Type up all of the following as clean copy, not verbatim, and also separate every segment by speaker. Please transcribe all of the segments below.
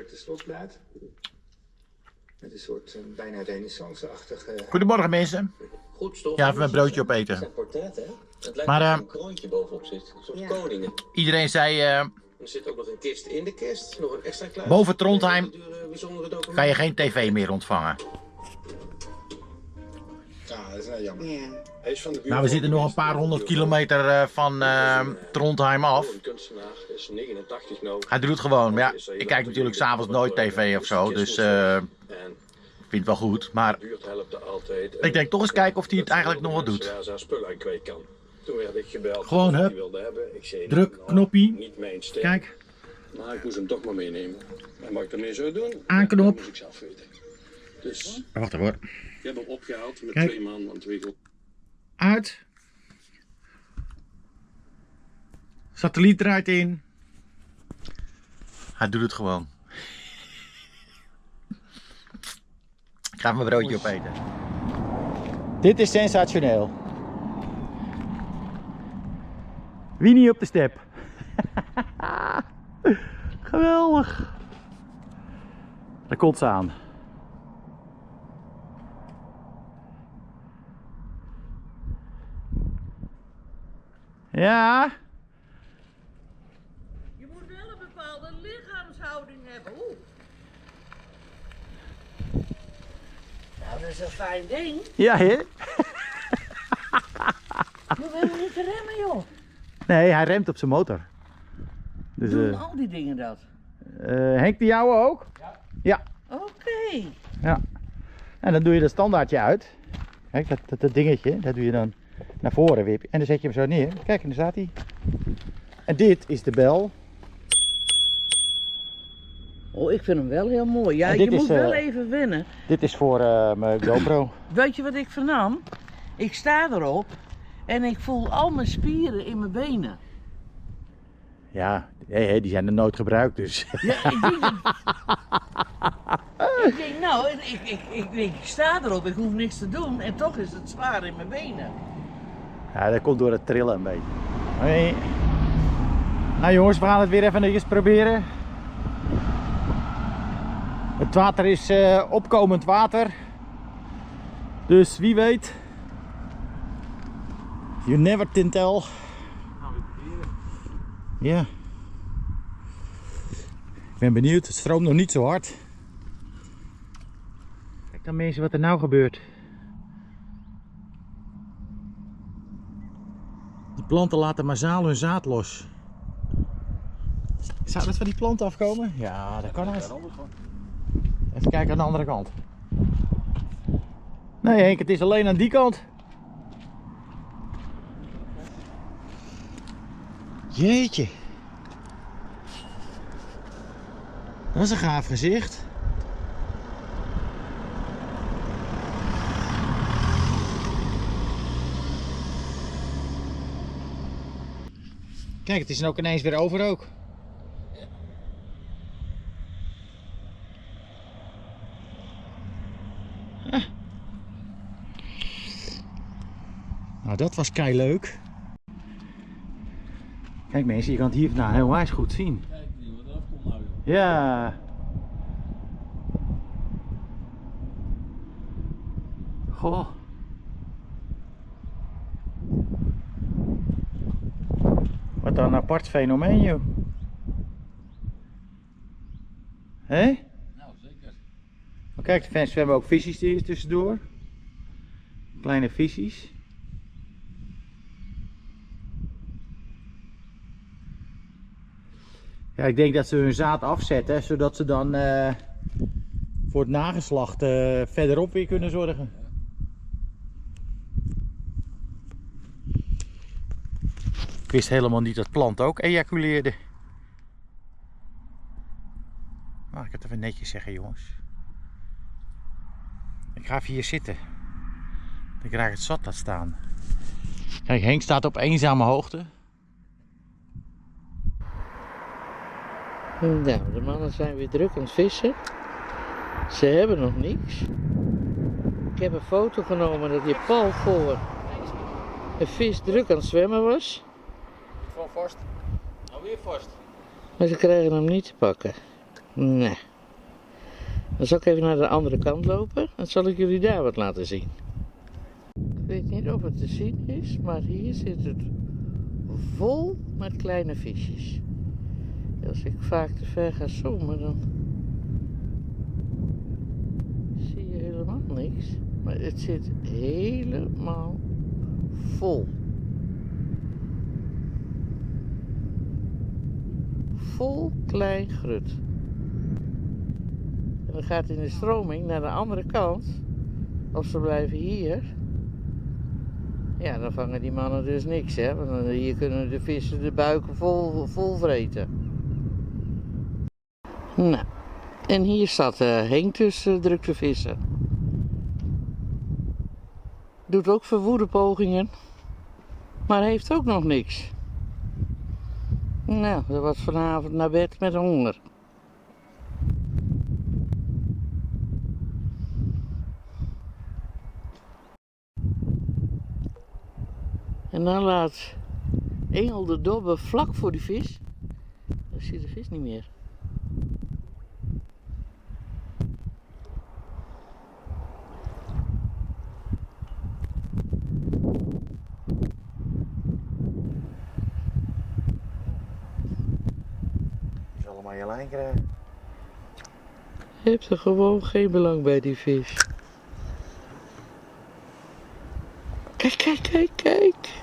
Speaker 1: de slotplaat. Met een soort bijna renaissance-achtige...
Speaker 2: Goedemorgen mensen.
Speaker 3: Goed stof.
Speaker 2: Ja, even een broodje opeten.
Speaker 3: Het zijn portretten, hè? Het lijkt
Speaker 2: Maar,
Speaker 3: maar, een kroontje bovenop zit. Een soort koningen.
Speaker 2: Iedereen zei,
Speaker 3: Er zit ook nog een kist in de kist. Nog een extra kluis.
Speaker 2: boven Trondheim
Speaker 3: Bijzondere documenten.
Speaker 2: kan je geen tv meer ontvangen.
Speaker 1: Ja, dat is nou jammer.
Speaker 4: Ja.
Speaker 1: Hij is van de buurt.
Speaker 2: Nou, we zitten nog een paar 100 kilometer van Trondheim af.
Speaker 3: Een kunstenaar, is 89 nou.
Speaker 2: Hij doet het gewoon, maar ja, ik kijk natuurlijk s'avonds nooit tv of zo, dus ik vind het wel goed. Maar
Speaker 3: De buurt helpt altijd.
Speaker 2: ik denk toch eens kijken of hij het eigenlijk nog wat doet.
Speaker 3: Waar zijn spullen aan kwijt kan. Toen werd ik gebeld.
Speaker 2: Gewoon,
Speaker 3: of
Speaker 2: hup.
Speaker 3: die wilde hebben. Ik zei,
Speaker 2: Druk,
Speaker 3: nou,
Speaker 2: knoppie.
Speaker 3: Niet mijn stijl.
Speaker 2: Kijk,
Speaker 3: Maar ik moest hem toch maar meenemen. En wat ik ermee zou doen,
Speaker 2: Aanknop.
Speaker 3: dat moest ik zelf weten. Dus
Speaker 2: wacht even hoor.
Speaker 3: ik heb hem opgehaald met
Speaker 2: Kijk.
Speaker 3: 2 man, want we
Speaker 2: Uit. Satelliet draait in. Hij doet het gewoon. Ik ga even mijn broodje opeten. Dit is sensationeel. Wie niet op de step? Geweldig. Daar komt ze aan. Ja.
Speaker 4: Je moet wel een bepaalde lichaamshouding hebben. Oeh. Nou, dat is een fijn ding.
Speaker 2: Ja, hè?
Speaker 4: Je hoeft helemaal niet te remmen, joh.
Speaker 2: Nee, hij remt op zijn motor. Dus,
Speaker 4: Doen al die dingen dat?
Speaker 2: Henk, de jouwe ook? Ja.
Speaker 4: Oké.
Speaker 2: Ja. En dan doe je dat standaardje uit. Kijk, dat dingetje, dat doe je dan naar voren wip. En dan zet je hem zo neer. Kijk, en daar staat hij. En dit is de bel.
Speaker 4: Oh, ik vind hem wel heel mooi. Ja,
Speaker 2: En dit
Speaker 4: je moet
Speaker 2: is,
Speaker 4: wel even wennen.
Speaker 2: Dit is voor mijn GoPro.
Speaker 4: Weet je wat ik vernam? Ik sta erop en ik voel al mijn spieren in mijn benen.
Speaker 2: Ja, die zijn er nooit gebruikt dus.
Speaker 4: Ja, ik denk, ik denk nou, ik sta erop, ik hoef niks te doen en toch is het zwaar in mijn benen.
Speaker 2: Ja, dat komt door het trillen een beetje. Hoi. Nou jongens, we gaan het weer even netjes proberen. Het water is opkomend water. Dus wie weet. You never can tell. Ja. Ik ben benieuwd, het stroomt nog niet zo hard. Kijk dan mensen wat er nou gebeurt. Die planten laten massaal hun zaad los. Zou dat van die planten afkomen? Ja, dat kan het. Even kijken aan de andere kant. Nee Henk, het is alleen aan die kant. Jeetje. Dat is een gaaf gezicht. Kijk, het is er ook ineens weer over ook. Ah. Nou, dat was kei leuk. Kijk mensen, je kan het hier vandaan heel wijs goed zien.
Speaker 3: Kijk wat er afkomt nou.
Speaker 2: Ja. Goh. Wat een apart fenomeen, joh. Hé?
Speaker 3: Nou, zeker.
Speaker 2: Maar kijk, de fans zwemmen ook visjes hier tussendoor. Kleine visjes. Ja, ik denk dat ze hun zaad afzetten, zodat ze dan voor het nageslacht verderop weer kunnen zorgen. Ik wist helemaal niet dat planten ook ejaculeerden. Nou, ik ga het even netjes zeggen, jongens. Ik ga even hier zitten. Ik raak het zat laat staan. Kijk, Henk staat op eenzame hoogte.
Speaker 4: Nou, de mannen zijn weer druk aan het vissen. Ze hebben nog niks. Ik heb een foto genomen dat die pal voor een vis druk aan het zwemmen was.
Speaker 3: Gewoon vast. Nou weer vast.
Speaker 4: Maar ze krijgen hem niet te pakken. Nee. Dan zal ik even naar de andere kant lopen. Dan zal ik jullie daar wat laten zien. Ik weet niet of het te zien is, maar hier zit het vol met kleine visjes. Als ik vaak te ver ga zoomen, dan zie je helemaal niks. Maar het zit helemaal vol. Vol klein grut. En dan gaat in de stroming naar de andere kant. Of ze blijven hier. Ja, dan vangen die mannen dus niks, hè. Want hier kunnen de vissen de buiken vol vreten. Nou, en hier staat Henk dus druk te vissen. Doet ook verwoede pogingen. Maar heeft ook nog niks. Nou, dat was vanavond naar bed met honger. En dan laat Engel de dobber vlak voor die vis. Dan zie je de vis niet meer.
Speaker 2: Je zal hem aan je lijn krijgen.
Speaker 4: Je hebt er gewoon geen belang bij, die vis. Kijk, kijk, kijk, kijk.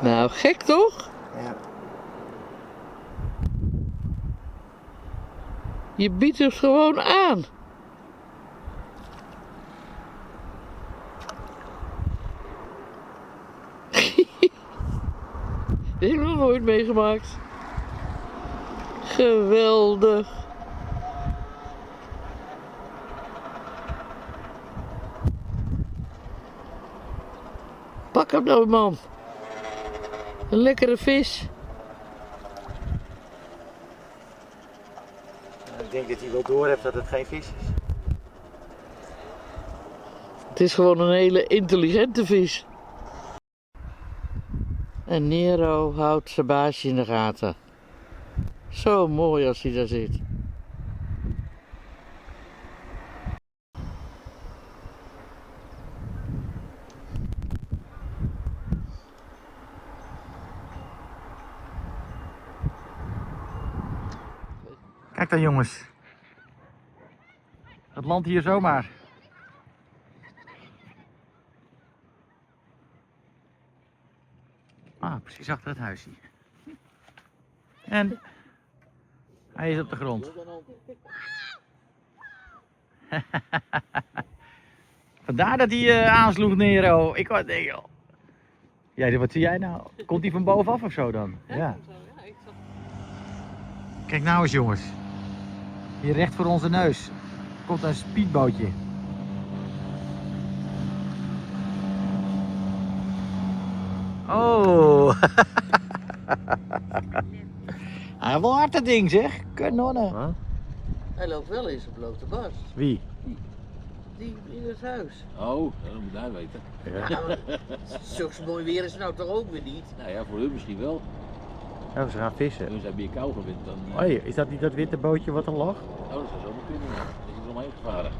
Speaker 4: Nou, gek toch?
Speaker 2: Ja.
Speaker 4: Je biedt het gewoon aan. Dit heb ik nog nooit meegemaakt. Geweldig. Pak hem nou, man. Een lekkere vis.
Speaker 2: Ik denk dat hij wel door heeft dat het geen vis is.
Speaker 4: Het is gewoon een hele intelligente vis. En Nero houdt zijn baasje in de gaten. Zo mooi als hij daar zit.
Speaker 2: Kijk dan, jongens. Het landt hier zomaar. Ah, precies achter het huisje. En hij is op de grond. Vandaar dat hij aansloeg, Nero. Ik wou denken, joh. Ja, wat zie jij nou? Komt hij van bovenaf of zo dan? Ja. Kijk nou eens, jongens. Hier recht voor onze neus komt een speedbootje. Oh. Hij wil hard dat ding, zeg. Kanonnen. Huh?
Speaker 4: Hij loopt wel in zijn blote bast.
Speaker 2: Wie?
Speaker 4: Die in het huis.
Speaker 3: Oh, dat moet jij weten.
Speaker 4: Ja, zulks mooi weer is het nou toch ook weer niet?
Speaker 3: Nou ja, voor hun misschien wel.
Speaker 2: Oh, ze gaan vissen.
Speaker 3: Hun zijn meer kou gewend dan...
Speaker 2: Oh, is dat niet dat witte bootje wat er lag?
Speaker 3: Oh, dat zou zo kunnen. Ja. Dat is er omheen gevaren.